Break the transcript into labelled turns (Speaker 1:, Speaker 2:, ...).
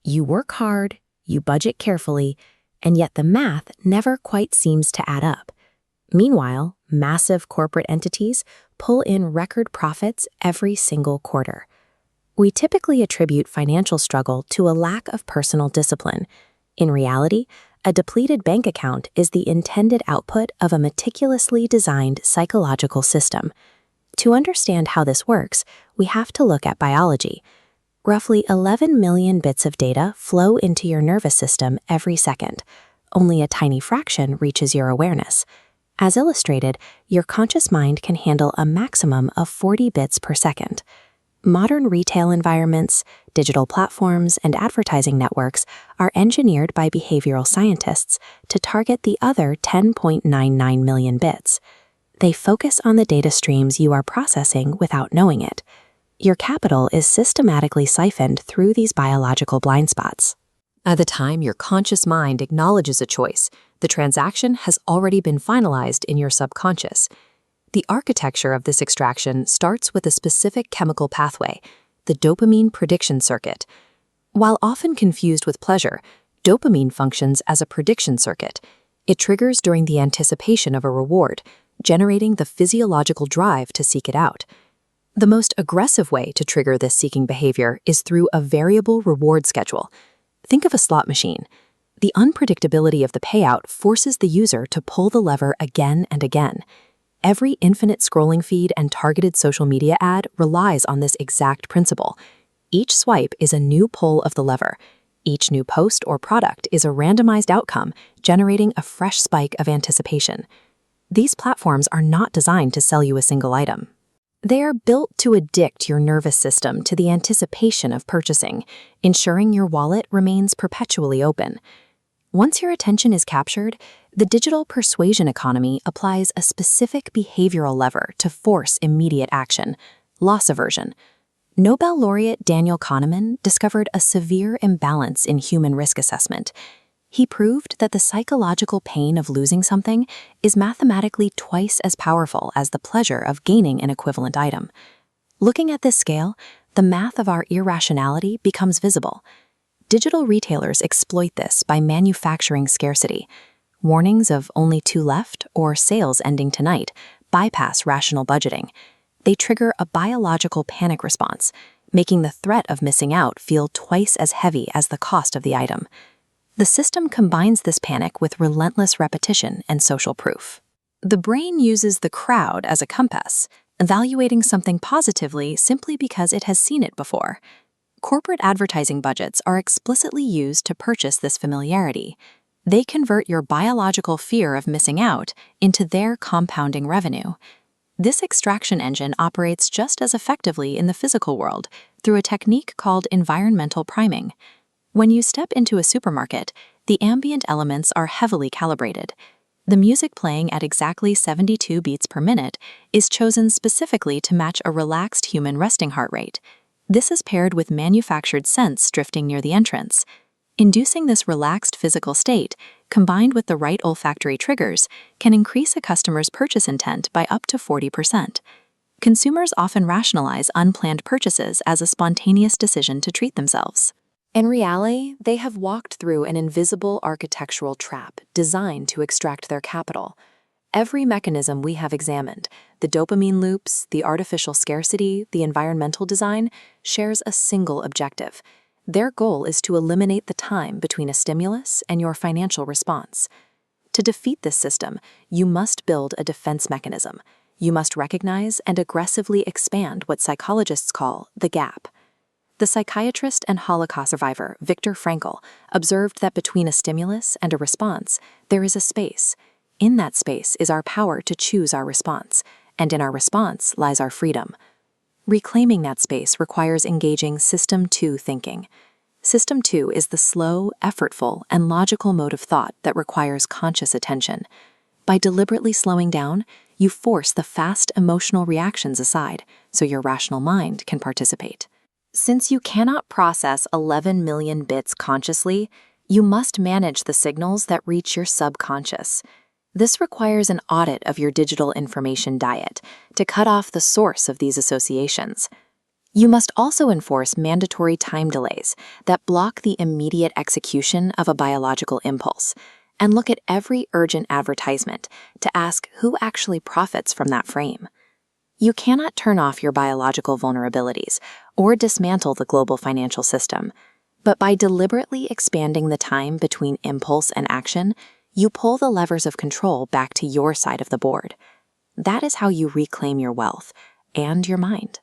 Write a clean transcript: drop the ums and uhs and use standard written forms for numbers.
Speaker 1: You work hard, you budget carefully, and yet the math never quite seems to add up. Meanwhile, massive corporate entities pull in record profits every single quarter. We typically attribute financial struggle to a lack of personal discipline. In reality, a depleted bank account is the intended output of a meticulously designed psychological system. To understand how this works, we have to look at biology. Roughly 11 million bits of data flow into your nervous system every second. Only a tiny fraction reaches your awareness. As illustrated, your conscious mind can handle a maximum of 40 bits per second. Modern retail environments, digital platforms, and advertising networks are engineered by behavioral scientists to target the other 10.99 million bits. They focus on the data streams you are processing without knowing it. Your capital is systematically siphoned through these biological blind spots. At the time your conscious mind acknowledges a choice, the transaction has already been finalized in your subconscious. The architecture of this extraction starts with a specific chemical pathway, the dopamine prediction circuit. While often confused with pleasure, dopamine functions as a prediction circuit. It triggers during the anticipation of a reward, generating the physiological drive to seek it out. The most aggressive way to trigger this seeking behavior is through a variable reward schedule. Think of a slot machine. The unpredictability of the payout forces the user to pull the lever again and again. Every infinite scrolling feed and targeted social media ad relies on this exact principle. Each swipe is a new pull of the lever. Each new post or product is a randomized outcome, generating a fresh spike of anticipation. These platforms are not designed to sell you a single item. They are built to addict your nervous system to the anticipation of purchasing, ensuring your wallet remains perpetually open. Once your attention is captured, the digital persuasion economy applies a specific behavioral lever to force immediate action: loss aversion. Nobel laureate Daniel Kahneman discovered a severe imbalance in human risk assessment. He proved that the psychological pain of losing something is mathematically twice as powerful as the pleasure of gaining an equivalent item. Looking at this scale, the math of our irrationality becomes visible. Digital retailers exploit this by manufacturing scarcity. Warnings of only 2 left or sales ending tonight bypass rational budgeting. They trigger a biological panic response, making the threat of missing out feel twice as heavy as the cost of the item. The system combines this panic with relentless repetition and social proof. The brain uses the crowd as a compass, evaluating something positively simply because it has seen it before. Corporate advertising budgets are explicitly used to purchase this familiarity. They convert your biological fear of missing out into their compounding revenue. This extraction engine operates just as effectively in the physical world through a technique called environmental priming. When you step into a supermarket, the ambient elements are heavily calibrated. The music playing at exactly 72 beats per minute is chosen specifically to match a relaxed human resting heart rate. This is paired with manufactured scents drifting near the entrance. Inducing this relaxed physical state, combined with the right olfactory triggers, can increase a customer's purchase intent by up to 40%. Consumers often rationalize unplanned purchases as a spontaneous decision to treat themselves. In reality, they have walked through an invisible architectural trap designed to extract their capital. Every mechanism we have examined, the dopamine loops, the artificial scarcity, the environmental design, shares a single objective. Their goal is to eliminate the time between a stimulus and your financial response. To defeat this system, you must build a defense mechanism. You must recognize and aggressively expand what psychologists call the gap. The psychiatrist and Holocaust survivor Viktor Frankl observed that between a stimulus and a response, there is a space. In that space is our power to choose our response, and in our response lies our freedom. Reclaiming that space requires engaging System 2 thinking. System 2 is the slow, effortful, and logical mode of thought that requires conscious attention. By deliberately slowing down, you force the fast emotional reactions aside so your rational mind can participate. Since you cannot process 11 million bits consciously, you must manage the signals that reach your subconscious. This requires an audit of your digital information diet to cut off the source of these associations. You must also enforce mandatory time delays that block the immediate execution of a biological impulse, and look at every urgent advertisement to ask who actually profits from that frame. You cannot turn off your biological vulnerabilities or dismantle the global financial system, but by deliberately expanding the time between impulse and action, you pull the levers of control back to your side of the board. That is how you reclaim your wealth and your mind.